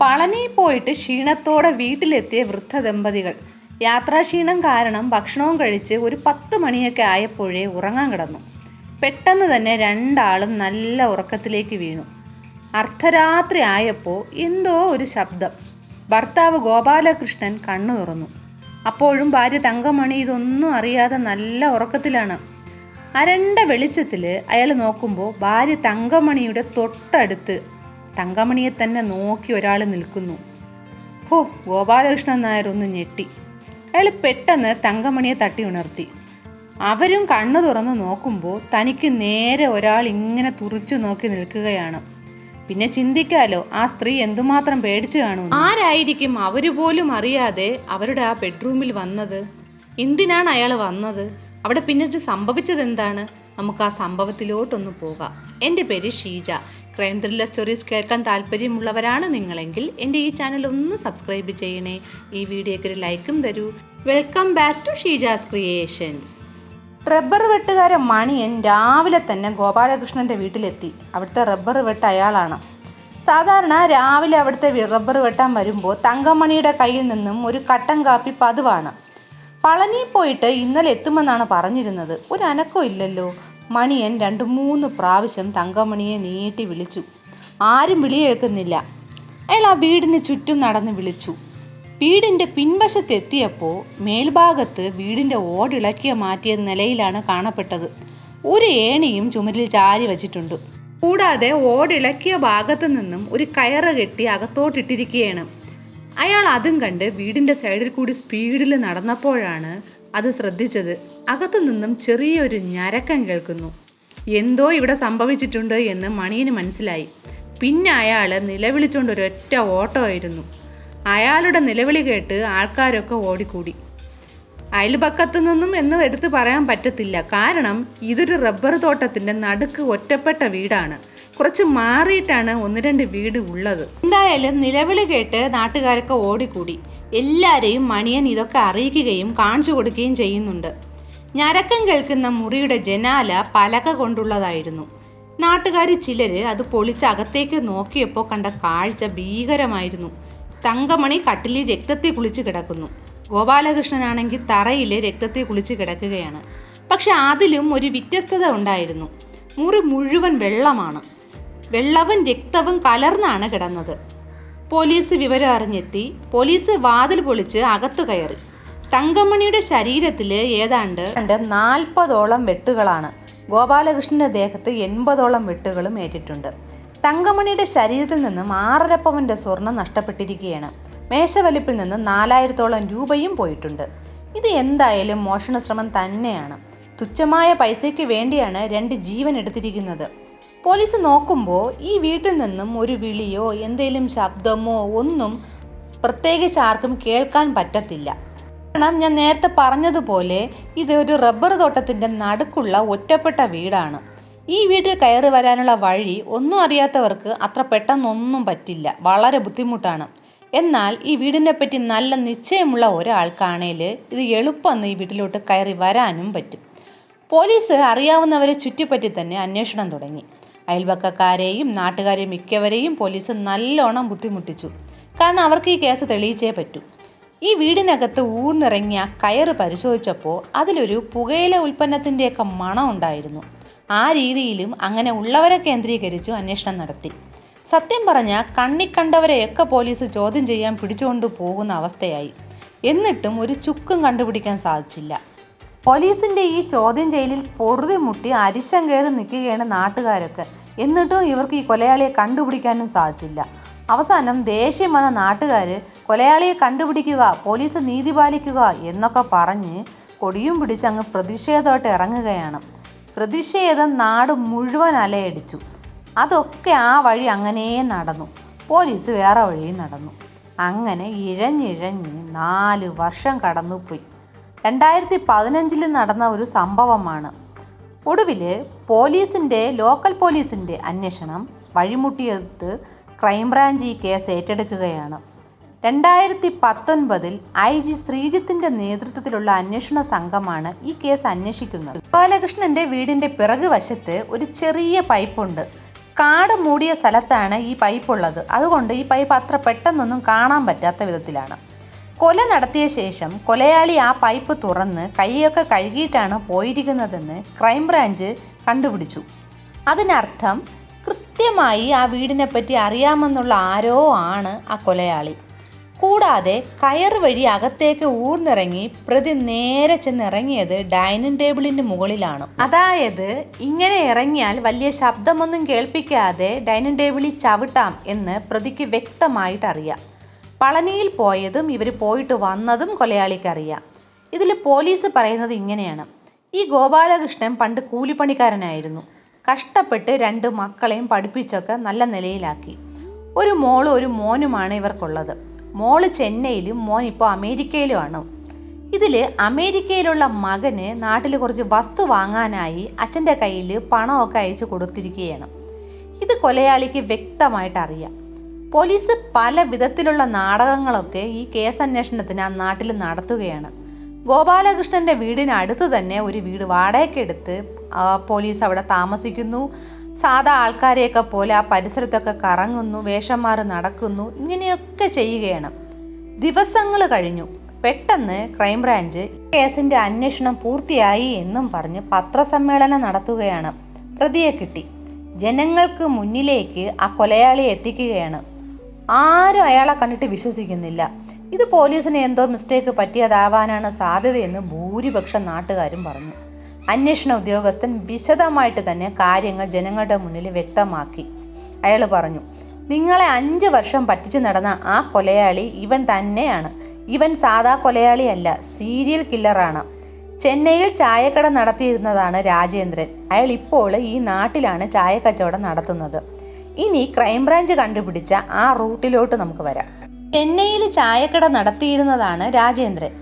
പളനി പോയിട്ട് ക്ഷീണത്തോടെ വീട്ടിലെത്തിയ വൃദ്ധ ദമ്പതികൾ യാത്രാക്ഷീണം കാരണം ഭക്ഷണവും കഴിച്ച് ഒരു 10 മണിയൊക്കെ ആയപ്പോഴേ ഉറങ്ങാൻ കിടന്നു. പെട്ടെന്ന് തന്നെ രണ്ടാളും നല്ല ഉറക്കത്തിലേക്ക് വീണു. അർദ്ധരാത്രി ആയപ്പോൾ എന്തോ ഒരു ശബ്ദം. ഭർത്താവ് ഗോപാലകൃഷ്ണൻ കണ്ണു തുറന്നു. അപ്പോഴും ഭാര്യ തങ്കമണി ഇതൊന്നും അറിയാതെ നല്ല ഉറക്കത്തിലാണ്. അരണ്ട വെളിച്ചത്തിൽ അയാൾ നോക്കുമ്പോൾ ഭാര്യ തങ്കമണിയുടെ തൊട്ടടുത്ത് തങ്കമണിയെ തന്നെ നോക്കി ഒരാൾ നിൽക്കുന്നു. ഗോപാലകൃഷ്ണൻ നായർ ഒന്ന് ഞെട്ടി. അയാൾ പെട്ടെന്ന് തങ്കമണിയെ തട്ടി ഉണർത്തി. അവരും കണ്ണു തുറന്ന് നോക്കുമ്പോൾ തനിക്ക് നേരെ ഒരാൾ ഇങ്ങനെ തുറിച്ചു നോക്കി നിൽക്കുകയാണ്. പിന്നെ ചിന്തിക്കാലോ, ആ സ്ത്രീ എന്തുമാത്രം പേടിച്ചു കാണും. ആരായിരിക്കും അവര് പോലും അറിയാതെ അവരുടെ ആ ബെഡ്റൂമിൽ വന്നത്? എന്തിനാണ് അയാൾ വന്നത്? അവിടെ പിന്നീട് സംഭവിച്ചത് എന്താണ്? നമുക്ക് ആ സംഭവത്തിലോട്ടൊന്ന് പോകാം. എൻ്റെ പേര് ഷീജ. ക്രൈം ത്രില്ലർ സ്റ്റോറീസ് കേൾക്കാൻ താല്പര്യമുള്ളവരാണ് നിങ്ങളെങ്കിൽ എൻ്റെ ഈ ചാനൽ ഒന്ന് സബ്സ്ക്രൈബ് ചെയ്യണേ. ഈ വീഡിയോയ്ക്ക് ഒരു ലൈക്കും തരൂ. Welcome back to Sheeja's creations. Rubber വെട്ടുകാരൻ മണിയൻ രാവിലെ തന്നെ ഗോപാലകൃഷ്ണൻ്റെ വീട്ടിലെത്തി. അവിടുത്തെ റബ്ബർ വെട്ട് അയാളാണ്. സാധാരണ രാവിലെ അവിടുത്തെ റബ്ബർ വെട്ടാൻ വരുമ്പോൾ തങ്കമണിയുടെ കയ്യിൽ നിന്നും ഒരു കട്ടൻ കാപ്പി പതിവാണ്. പളനി പോയിട്ട് ഇന്നലെ എത്തുമെന്നാണ് പറഞ്ഞിരുന്നത്. ഒരു അനക്കവും ഇല്ലല്ലോ. മണിയൻ 2-3 പ്രാവശ്യം തങ്കമണിയെ നീട്ടി വിളിച്ചു. ആരും വിളി കേൾക്കുന്നില്ല. അയാൾ ആ വീടിന് ചുറ്റും നടന്ന് വിളിച്ചു. വീടിൻ്റെ പിൻവശത്തെത്തിയപ്പോൾ മേൽഭാഗത്ത് വീടിൻ്റെ ഓടിളക്കിയ മാറ്റിയ നിലയിലാണ് കാണപ്പെട്ടത്. ഒരു ഏണിയും ചുമരിൽ ചാരി വച്ചിട്ടുണ്ട്. കൂടാതെ ഓടിളക്കിയ ഭാഗത്തു നിന്നും ഒരു കയറ് കെട്ടി അകത്തോട്ടിട്ടിരിക്കുകയാണ്. അയാൾ അതും കണ്ട് വീടിൻ്റെ സൈഡിൽ കൂടി സ്പീഡിൽ നടന്നപ്പോഴാണ് അത് ശ്രദ്ധിച്ചത്. അകത്തു നിന്നും ചെറിയൊരു ഞരക്കം കേൾക്കുന്നു. എന്തോ ഇവിടെ സംഭവിച്ചിട്ടുണ്ട് എന്ന് മണിയന് മനസ്സിലായി. പിന്നെ അയാൾ നിലവിളിച്ചുകൊണ്ട് ഒരൊറ്റ ഓട്ടമായിരുന്നു. അയാളുടെ നിലവിളി കേട്ട് ആൾക്കാരൊക്കെ ഓടിക്കൂടി. അയൽപക്കത്തു നിന്നും എന്ന് എടുത്ത് പറയാൻ പറ്റത്തില്ല. കാരണം ഇതൊരു റബ്ബർ തോട്ടത്തിൻ്റെ നടുക്ക് ഒറ്റപ്പെട്ട വീടാണ്. കുറച്ച് മാറിയിട്ടാണ് 1-2 വീട് ഉള്ളത്. എന്തായാലും നിലവിളി കേട്ട് നാട്ടുകാരൊക്കെ ഓടിക്കൂടി. എല്ലാവരെയും മണിയൻ ഇതൊക്കെ അറിയിക്കുകയും കാണിച്ചു കൊടുക്കുകയും ചെയ്യുന്നുണ്ട്. ഞരക്കം കേൾക്കുന്ന മുറിയുടെ ജനാല പലക കൊണ്ടുള്ളതായിരുന്നു. നാട്ടുകാർ ചിലർ അത് പൊളിച്ച് അകത്തേക്ക് നോക്കിയപ്പോൾ കണ്ട കാഴ്ച ഭീകരമായിരുന്നു. തങ്കമണി കട്ടിലിൽ രക്തത്തിൽ കുളിച്ച് കിടക്കുന്നു. ഗോപാലകൃഷ്ണനാണെങ്കിൽ തറയിൽ രക്തത്തിൽ കുളിച്ച് കിടക്കുകയാണ്. പക്ഷെ അതിലും ഒരു വ്യത്യസ്തത ഉണ്ടായിരുന്നു. മുറി മുഴുവൻ വെള്ളമാണ്. വെള്ളവും രക്തവും കലർന്നാണ് കിടന്നത്. പോലീസ് വിവരം അറിഞ്ഞെത്തി. പോലീസ് വാതിൽ പൊളിച്ച് അകത്തു കയറി. തങ്കമണിയുടെ ശരീരത്തിൽ ഏതാണ്ട് 40ഓളം വെട്ടുകളാണ്. ഗോപാലകൃഷ്ണൻ്റെ ദേഹത്ത് 80ഓളം വെട്ടുകളും ഏറ്റിട്ടുണ്ട്. തങ്കമണിയുടെ ശരീരത്തിൽ നിന്നും 6.5 പവൻ്റെ സ്വർണം നഷ്ടപ്പെട്ടിരിക്കുകയാണ്. മേശവലിപ്പിൽ നിന്ന് 4000ഓളം രൂപയും പോയിട്ടുണ്ട്. ഇത് എന്തായാലും മോഷണശ്രമം തന്നെയാണ്. തുച്ഛമായ പൈസയ്ക്ക് വേണ്ടിയാണ് 2 ജീവൻ എടുത്തിരിക്കുന്നത്. പോലീസ് നോക്കുമ്പോൾ ഈ വീട്ടിൽ നിന്നും ഒരു വിളിയോ എന്തെങ്കിലും ശബ്ദമോ ഒന്നും പ്രത്യേകിച്ച് ആർക്കും കേൾക്കാൻ പറ്റത്തില്ല. കാരണം ഞാൻ നേരത്തെ പറഞ്ഞതുപോലെ ഇത് ഒരു റബ്ബർ തോട്ടത്തിൻ്റെ നടുക്കുള്ള ഒറ്റപ്പെട്ട വീടാണ്. ഈ വീട്ടിൽ കയറി വരാനുള്ള വഴി ഒന്നും അറിയാത്തവർക്ക് അത്ര പെട്ടെന്നൊന്നും പറ്റില്ല. വളരെ ബുദ്ധിമുട്ടാണ്. എന്നാൽ ഈ വീടിനെ പറ്റി നല്ല നിശ്ചയമുള്ള ഒരാൾക്കാണേൽ ഇത് എളുപ്പം ഈ വീട്ടിലോട്ട് കയറി വരാനും പറ്റും. പോലീസ് അറിയാവുന്നവരെ ചുറ്റിപ്പറ്റി തന്നെ അന്വേഷണം തുടങ്ങി. അയൽപക്കക്കാരെയും നാട്ടുകാരെയും മിക്കവരെയും പോലീസ് നല്ലോണം ബുദ്ധിമുട്ടിച്ചു. കാരണം അവർക്ക് ഈ കേസ് തെളിയിച്ചേ പറ്റൂ. ഈ വീടിനകത്ത് ഊർന്നിറങ്ങിയ കയറ് പരിശോധിച്ചപ്പോൾ അതിലൊരു പുകയില ഉൽപ്പന്നത്തിൻ്റെയൊക്കെ മണം ഉണ്ടായിരുന്നു. ആ രീതിയിലും അങ്ങനെ ഉള്ളവരെ കേന്ദ്രീകരിച്ചു അന്വേഷണം നടത്തി. സത്യം പറഞ്ഞാൽ കണ്ണിക്കണ്ടവരെയൊക്കെ പോലീസ് ചോദ്യം ചെയ്യാൻ പിടിച്ചുകൊണ്ട് പോകുന്ന അവസ്ഥയായി. എന്നിട്ടും ഒരു ചുക്കും കണ്ടുപിടിക്കാൻ സാധിച്ചില്ല. പോലീസിൻ്റെ ഈ ചോദ്യം ചെയ്യലിൽ പൊറുതി മുട്ടി അരിശം കയറി നിൽക്കുകയാണ് നാട്ടുകാരൊക്കെ. എന്നിട്ടും ഇവർക്ക് ഈ കൊലയാളിയെ കണ്ടുപിടിക്കാനും സാധിച്ചില്ല. അവസാനം ദേഷ്യം വന്ന നാട്ടുകാർ കൊലയാളിയെ കണ്ടുപിടിക്കുക, പോലീസ് നീതി പാലിക്കുക എന്നൊക്കെ പറഞ്ഞ് കൊടിയും പിടിച്ച് അങ്ങ് പ്രതിഷേധമായിട്ട് ഇറങ്ങുകയാണ്. പ്രതിഷേധം നാട് മുഴുവൻ അലയടിച്ചു. അതൊക്കെ ആ വഴി അങ്ങനെ നടന്നു. പോലീസ് വേറെ വഴിയും നടന്നു. അങ്ങനെ ഇഴഞ്ഞിഴഞ്ഞ് 4 വർഷം കടന്നുപോയി. 2015 നടന്ന ഒരു സംഭവമാണ്. ഒടുവിൽ ലോക്കൽ പോലീസിൻ്റെ അന്വേഷണം വഴിമുട്ടിയെടുത്ത് ക്രൈംബ്രാഞ്ച് ഈ കേസ് ഏറ്റെടുക്കുകയാണ്. 2019 IG ശ്രീജിത്തിൻ്റെ നേതൃത്വത്തിലുള്ള അന്വേഷണ സംഘമാണ് ഈ കേസ് അന്വേഷിക്കുന്നത്. ഗോപാലകൃഷ്ണൻ്റെ വീടിൻ്റെ പിറകു വശത്ത് ഒരു ചെറിയ പൈപ്പുണ്ട്. കാട് മൂടിയ സ്ഥലത്താണ് ഈ പൈപ്പ് ഉള്ളത്. അതുകൊണ്ട് ഈ പൈപ്പ് അത്ര പെട്ടെന്നൊന്നും കാണാൻ പറ്റാത്ത വിധത്തിലാണ്. കൊല നടത്തിയ ശേഷം കൊലയാളി ആ പൈപ്പ് തുറന്ന് കൈയൊക്കെ കഴുകിയിട്ടാണ് പോയിരിക്കുന്നതെന്ന് ക്രൈംബ്രാഞ്ച് കണ്ടുപിടിച്ചു. അതിനർത്ഥം കൃത്യമായി ആ വീടിനെപ്പറ്റി അറിയാമെന്നുള്ള ആരോ ആണ് ആ കൊലയാളി. കൂടാതെ കയർ വഴി അകത്തേക്ക് ഊർന്നിറങ്ങി പ്രതി നേരെ ചെന്നിറങ്ങിയത് ഡൈനിങ് ടേബിളിൻ്റെ മുകളിലാണ്. അതായത് ഇങ്ങനെ ഇറങ്ങിയാൽ വലിയ ശബ്ദമൊന്നും കേൾപ്പിക്കാതെ ഡൈനിങ് ടേബിളിൽ ചവിട്ടാം എന്ന് പ്രതിക്ക് വ്യക്തമായിട്ടറിയാം. പളനിയിൽ പോയതും ഇവർ പോയിട്ട് വന്നതും കൊലയാളിക്കറിയാം. ഇതിൽ പോലീസ് പറയുന്നത് ഇങ്ങനെയാണ്: ഈ ഗോപാലകൃഷ്ണൻ പണ്ട് കൂലിപ്പണിക്കാരനായിരുന്നു. കഷ്ടപ്പെട്ട് 2 മക്കളെയും പഠിപ്പിച്ചൊക്കെ നല്ല നിലയിലാക്കി. ഒരു മോളും ഒരു മോനുമാണ് ഇവർക്കുള്ളത്. മോള് ചെന്നൈയിലും മോൻ ഇപ്പോൾ അമേരിക്കയിലുമാണ്. ഇതിൽ അമേരിക്കയിലുള്ള മകന് നാട്ടിൽ കുറച്ച് വസ്തു വാങ്ങാനായി അച്ഛൻ്റെ കയ്യിൽ പണമൊക്കെ അയച്ചു കൊടുത്തിരിക്കുകയാണ്. ഇത് കൊലയാളിക്ക് വ്യക്തമായിട്ട് അറിയാം. പോലീസ് പല വിധത്തിലുള്ള നാടകങ്ങളൊക്കെ ഈ കേസന്വേഷണത്തിന് ആ നാട്ടിൽ നടത്തുകയാണ്. ഗോപാലകൃഷ്ണൻ്റെ വീടിനടുത്ത് തന്നെ ഒരു വീട് വാടകയ്ക്കെടുത്ത് പോലീസ് അവിടെ താമസിക്കുന്നു. സാധാ ആൾക്കാരെയൊക്കെ പോലെ ആ പരിസരത്തൊക്കെ കറങ്ങുന്നു, വേഷം മാറി നടക്കുന്നു, ഇങ്ങനെയൊക്കെ ചെയ്യുകയാണ്. ദിവസങ്ങൾ കഴിഞ്ഞു. പെട്ടെന്ന് ക്രൈംബ്രാഞ്ച് കേസിൻ്റെ അന്വേഷണം പൂർത്തിയായി എന്നും പറഞ്ഞ് പത്രസമ്മേളനം നടത്തുകയാണ്. പ്രതിയെ കിട്ടി. ജനങ്ങൾക്ക് മുന്നിലേക്ക് ആ കൊലയാളിയെ എത്തിക്കുകയാണ്. ആരും അയാളെ കണ്ടിട്ട് വിശ്വസിക്കുന്നില്ല. ഇത് പോലീസിന് എന്തോ മിസ്റ്റേക്ക് പറ്റിയതാവാനാണ് സാധ്യതയെന്ന് ഭൂരിപക്ഷം നാട്ടുകാരും പറഞ്ഞു. അന്വേഷണ ഉദ്യോഗസ്ഥൻ വിശദമായിട്ട് തന്നെ കാര്യങ്ങൾ ജനങ്ങളുടെ മുന്നിൽ വ്യക്തമാക്കി. അയാൾ പറഞ്ഞു, നിങ്ങളെ 5 വർഷം പറ്റിച്ച് നടന്ന ആ കൊലയാളി ഇവൻ തന്നെയാണ്. ഇവൻ സാധാ കൊലയാളിയല്ല, സീരിയൽ കില്ലറാണ്. ചെന്നൈയിൽ ചായക്കട നടത്തിയിരുന്നതാണ് രാജേന്ദ്രൻ. അയാൾ ഇപ്പോൾ ഈ നാട്ടിലാണ് ചായക്കച്ചവടം നടത്തുന്നത്. ഇനി ക്രൈംബ്രാഞ്ച് കണ്ടുപിടിച്ച ആ റൂട്ടിലോട്ട് നമുക്ക് വരാം. ചെന്നൈയിൽ ചായക്കട നടത്തിയിരുന്നതാണ് രാജേന്ദ്രൻ.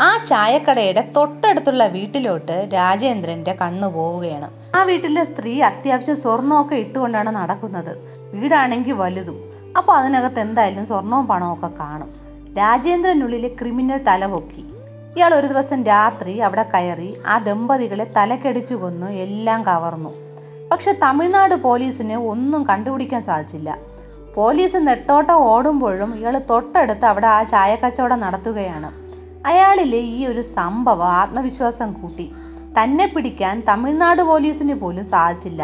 ആ ചായക്കടയുടെ തൊട്ടടുത്തുള്ള വീട്ടിലോട്ട് രാജേന്ദ്രൻ്റെ കണ്ണു പോവുകയാണ്. ആ വീട്ടിലെ സ്ത്രീ അത്യാവശ്യം സ്വർണ്ണമൊക്കെ ഇട്ടുകൊണ്ടാണ് നടക്കുന്നത്. വീടാണെങ്കിൽ വലുതും. അപ്പോൾ അതിനകത്ത് എന്തായാലും സ്വർണവും പണവും ഒക്കെ കാണും. രാജേന്ദ്രനുള്ളിൽ ക്രിമിനൽ തലപൊക്കി. ഇയാൾ ഒരു ദിവസം രാത്രി അവിടെ കയറി ആ ദമ്പതികളെ തലക്കടിച്ചു കൊന്നു എല്ലാം കവർന്നു. പക്ഷെ തമിഴ്നാട് പോലീസിന് ഒന്നും കണ്ടുപിടിക്കാൻ സാധിച്ചില്ല. പോലീസ് നെട്ടോട്ടം ഓടുമ്പോഴും ഇയാൾ തൊട്ടടുത്ത് അവിടെ ആ ചായക്കച്ചവടം നടത്തുകയാണ്. അയാളിൽ ഈ ഒരു സംഭവം ആത്മവിശ്വാസം കൂട്ടി. തന്നെ പിടിക്കാൻ തമിഴ്നാട് പോലീസിന് പോലും സാധിച്ചില്ല.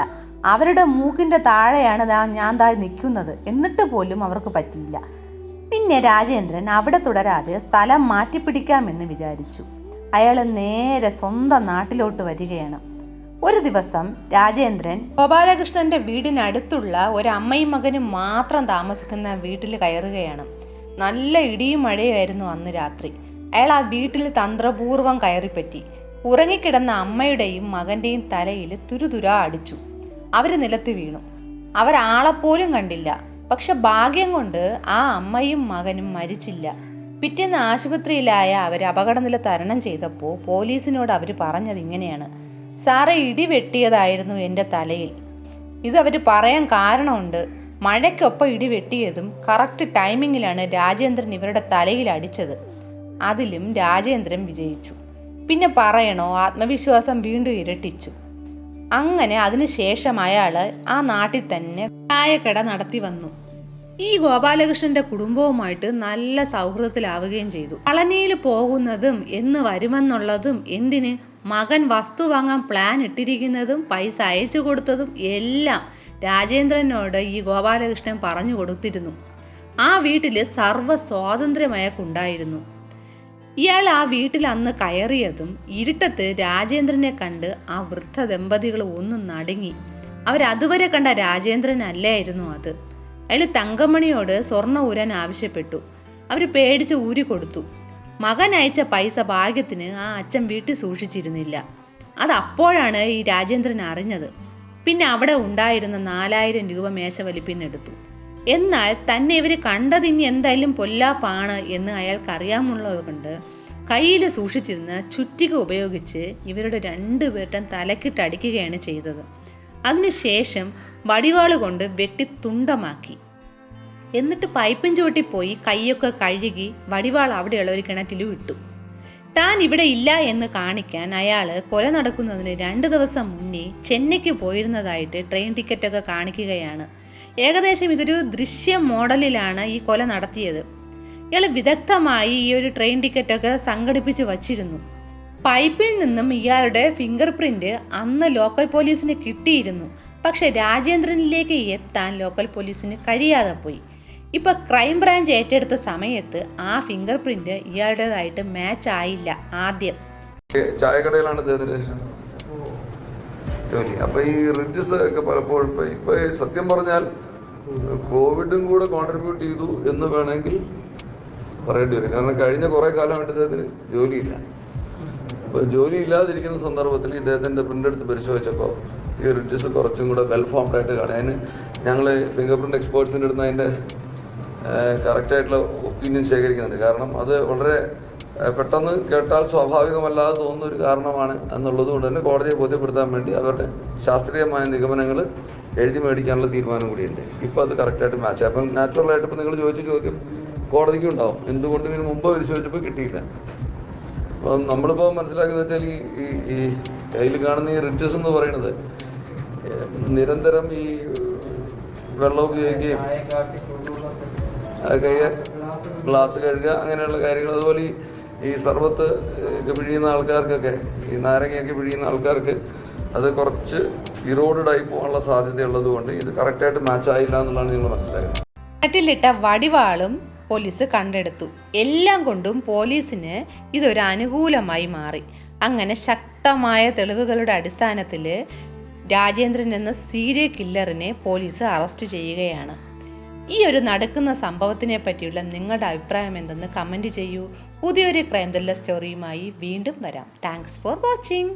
അവരുടെ മൂക്കിൻ്റെ താഴെയാണ് ഞാൻ നിൽക്കുന്നത്, എന്നിട്ട് പോലും അവർക്ക് പറ്റിയില്ല. പിന്നെ രാജേന്ദ്രൻ അവിടെ തുടരാതെ സ്ഥലം മാറ്റിപ്പിടിക്കാമെന്ന് വിചാരിച്ചു. അയാൾ നേരെ സ്വന്തം നാട്ടിലോട്ട് വരികയാണ്. ഒരു ദിവസം രാജേന്ദ്രൻ ഗോപാലകൃഷ്ണൻ്റെ വീടിനടുത്തുള്ള ഒരു അമ്മയും മകനും മാത്രം താമസിക്കുന്ന വീട്ടിൽ കയറുകയാണ്. നല്ല ഇടിയും മഴയായിരുന്നു അന്ന് രാത്രി. അയാൾ ആ വീട്ടിൽ തന്ത്രപൂർവ്വം കയറിപ്പറ്റി. ഉറങ്ങിക്കിടന്ന അമ്മയുടെയും മകൻ്റെയും തലയിൽ തുരുതുരാ അടിച്ചു. അവർ നിലത്ത് വീണു. അവരാളെപ്പോലും കണ്ടില്ല. പക്ഷെ ഭാഗ്യം കൊണ്ട് ആ അമ്മയും മകനും മരിച്ചില്ല. പിറ്റേന്ന് ആശുപത്രിയിലായ അവർ അപകടനില തരണം ചെയ്തപ്പോൾ പോലീസിനോട് അവർ പറഞ്ഞത് ഇങ്ങനെയാണ്: സാറേ, ഇടി വെട്ടിയതായിരുന്നു എൻ്റെ തലയിൽ. ഇതവർ പറയാൻ കാരണമുണ്ട്. മഴയ്ക്കൊപ്പം ഇടി വെട്ടിയതും കറക്റ്റ് ടൈമിങ്ങിലാണ് രാജേന്ദ്രൻ ഇവരുടെ തലയിൽ അടിച്ചത്. അതിലും രാജേന്ദ്രൻ വിജയിച്ചു. പിന്നെ പറയണോ, ആത്മവിശ്വാസം വീണ്ടും ഇരട്ടിച്ചു. അങ്ങനെ അതിനുശേഷം അയാൾ ആ നാട്ടിൽ തന്നെ ചായക്കട നടത്തി വന്നു. ഈ ഗോപാലകൃഷ്ണന്റെ കുടുംബവുമായിട്ട് നല്ല സൗഹൃദത്തിലാവുകയും ചെയ്തു. പളനിയിൽ പോകുന്നതും എന്ന് വരുമെന്നുള്ളതും എന്തിന് മകൻ വസ്തു വാങ്ങാൻ പ്ലാൻ ഇട്ടിരിക്കുന്നതും പൈസ അയച്ചു കൊടുത്തതും എല്ലാം രാജേന്ദ്രനോട് ഈ ഗോപാലകൃഷ്ണൻ പറഞ്ഞു കൊടുത്തിരുന്നു. ആ വീട്ടിൽ സർവ്വ സ്വാതന്ത്ര്യം അയാൾക്കുണ്ടായിരുന്നു. ഇയാൾ ആ വീട്ടിൽ അന്ന് കയറിയതും ഇരുട്ടത്ത് രാജേന്ദ്രനെ കണ്ട് ആ വൃദ്ധ ദമ്പതികൾ ഒന്നും നടുങ്ങി. അവരതുവരെ കണ്ട രാജേന്ദ്രനല്ലായിരുന്നു അത്. അയാൾ തങ്കമണിയോട് സ്വർണ്ണ ഊരാൻ ആവശ്യപ്പെട്ടു. അവർ പേടിച്ച് ഊരി കൊടുത്തു. മകൻ അയച്ച പൈസ ഭാഗ്യത്തിന് ആ അച്ഛൻ വീട്ടിൽ സൂക്ഷിച്ചിരുന്നില്ല. അതപ്പോഴാണ് ഈ രാജേന്ദ്രൻ അറിഞ്ഞത്. പിന്നെ അവിടെ ഉണ്ടായിരുന്ന 4000 രൂപ മേശവലിപ്പിന്നെടുത്തു. എന്നാൽ തന്നെ ഇവർ കണ്ടത് ഇനി എന്തായാലും പൊല്ലാപ്പാണ് എന്ന് അയാൾക്കറിയാമുള്ളത് കൊണ്ട് കയ്യിൽ സൂക്ഷിച്ചിരുന്ന ചുറ്റിക ഉപയോഗിച്ച് ഇവരുടെ 2 പേരുടെയും തലക്കിട്ടടിക്കുകയാണ് ചെയ്തത്. അതിനുശേഷം വടിവാള് കൊണ്ട് വെട്ടി തുണ്ടമാക്കി. എന്നിട്ട് പൈപ്പിൻ ചുവട്ടി പോയി കൈയൊക്കെ കഴുകി വടിവാൾ അവിടെയുള്ള ഒരു കിണറ്റിലും ഇട്ടു. താൻ ഇവിടെ ഇല്ല എന്ന് കാണിക്കാൻ അയാൾ കൊല നടക്കുന്നതിന് 2 ദിവസം മുന്നേ ചെന്നൈക്ക് പോയിരുന്നതായിട്ട് ട്രെയിൻ ടിക്കറ്റൊക്കെ കാണിക്കുകയാണ്. ഏകദേശം ഇതൊരു ദൃശ്യ മോഡലിലാണ് ഈ കൊല നടത്തിയത്. ഇയാൾ വിദഗ്ധമായി ഈ ഒരു ട്രെയിൻ ടിക്കറ്റൊക്കെ സംഘടിപ്പിച്ച് വച്ചിരുന്നു. പൈപ്പിൽ നിന്നും ഇയാളുടെ ഫിംഗർ പ്രിന്റ് അന്ന് ലോക്കൽ പോലീസിന് കിട്ടിയിരുന്നു. പക്ഷെ രാജേന്ദ്രനിലേക്ക് എത്താൻ ലോക്കൽ പോലീസിന് കഴിയാതെ പോയി. ഇപ്പൊ ക്രൈം ബ്രാഞ്ച് ഏറ്റെടുത്ത സമയത്ത് ആ ഫിംഗർ പ്രിന്റ് ഇയാളുടേതായിട്ട് മാച്ച് ആയില്ല. ആദ്യം ചായക്കടയിലാണ് ജോലി. അപ്പൊ ഈ റിഡ്ജസ് ഒക്കെ പലപ്പോഴും ഇപ്പൊ സത്യം പറഞ്ഞാൽ കോവിഡും കൂടെ കോൺട്രിബ്യൂട്ട് ചെയ്തു എന്ന് വേണമെങ്കിൽ പറയേണ്ടി വരും. കാരണം കഴിഞ്ഞ കുറെ കാലമായിട്ട് ഇദ്ദേഹത്തിന് ജോലിയില്ല. അപ്പൊ ജോലി ഇല്ലാതിരിക്കുന്ന സന്ദർഭത്തിൽ ഇദ്ദേഹത്തിന്റെ പ്രിന്റ് എടുത്ത് പരിശോധിച്ചപ്പോൾ ഈ റിഡ്ജസ് കുറച്ചും കൂടെ വെൽ ഫോംഡ് ആയിട്ട് കാണാം. അതിന് ഞങ്ങൾ ഫിംഗർ പ്രിന്റ് എക്സ്പേർട്സിൻ്റെ അടുത്ത് അതിൻ്റെ കറക്റ്റായിട്ടുള്ള ഒപ്പീനിയൻ ശേഖരിക്കുന്നുണ്ട്. കാരണം അത് വളരെ പെട്ടെന്ന് കേട്ടാൽ സ്വാഭാവികമല്ലാതെ തോന്നുന്ന ഒരു കാരണമാണ് എന്നുള്ളത് കൊണ്ട് തന്നെ കോടതിയെ ബോധ്യപ്പെടുത്താൻ വേണ്ടി അവരുടെ ശാസ്ത്രീയമായ നിഗമനങ്ങൾ എഴുതി മേടിക്കാനുള്ള തീരുമാനം കൂടിയുണ്ട്. ഇപ്പോൾ അത് കറക്റ്റായിട്ട് മാച്ച്. അപ്പം നാച്ചുറലായിട്ട് ഇപ്പോൾ നിങ്ങൾ ചോദിച്ച ചോദ്യം കോടതിക്കും ഉണ്ടാവും, എന്തുകൊണ്ട് ഇതിന് മുമ്പ് പരിശോധിച്ചപ്പോൾ കിട്ടിയില്ല. അപ്പം നമ്മളിപ്പോൾ മനസ്സിലാക്കുന്നത് വെച്ചാൽ ഈ കയ്യിൽ കാണുന്ന ഈ റിഡ്ജസ് എന്ന് പറയുന്നത് നിരന്തരം ഈ വെള്ളം ഉപയോഗിക്കുകയും കയ്യെ ഗ്ലാസ് കഴുകുക അങ്ങനെയുള്ള കാര്യങ്ങൾ, അതുപോലെ ഈ സർബത്ത് ഒക്കെ പിഴിയുന്ന ആൾക്കാർക്കൊക്കെ, ഈ നാരങ്ങയൊക്കെ പിഴിയുന്ന ആൾക്കാർക്ക് അത് കുറച്ച് ഇറോഡായി പോകാനുള്ള സാധ്യതയുള്ളത് കൊണ്ട് ഇത് കറക്റ്റായിട്ട് മാച്ച് ആയില്ല എന്നുള്ളതാണ് നിങ്ങൾ മനസ്സിലാക്കുന്നത്. നാട്ടിലിട്ട വടിവാളും പോലീസ് കണ്ടെടുത്തു. എല്ലാം കൊണ്ടും പോലീസിന് ഇതൊരു അനുകൂലമായി മാറി. അങ്ങനെ ശക്തമായ തെളിവുകളുടെ അടിസ്ഥാനത്തിൽ രാജേന്ദ്രൻ എന്ന സീരിയൽ കില്ലറിനെ പോലീസ് അറസ്റ്റ് ചെയ്യുകയാണ്. ഈ ഒരു നടക്കുന്ന സംഭവത്തിനെ പറ്റിയുള്ള നിങ്ങളുടെ അഭിപ്രായം എന്തെന്ന് കമൻറ്റ് ചെയ്യൂ. പുതിയൊരു ക്രൈം ത്രില്ലർ സ്റ്റോറിയുമായി വീണ്ടും വരാം. Thanks for watching.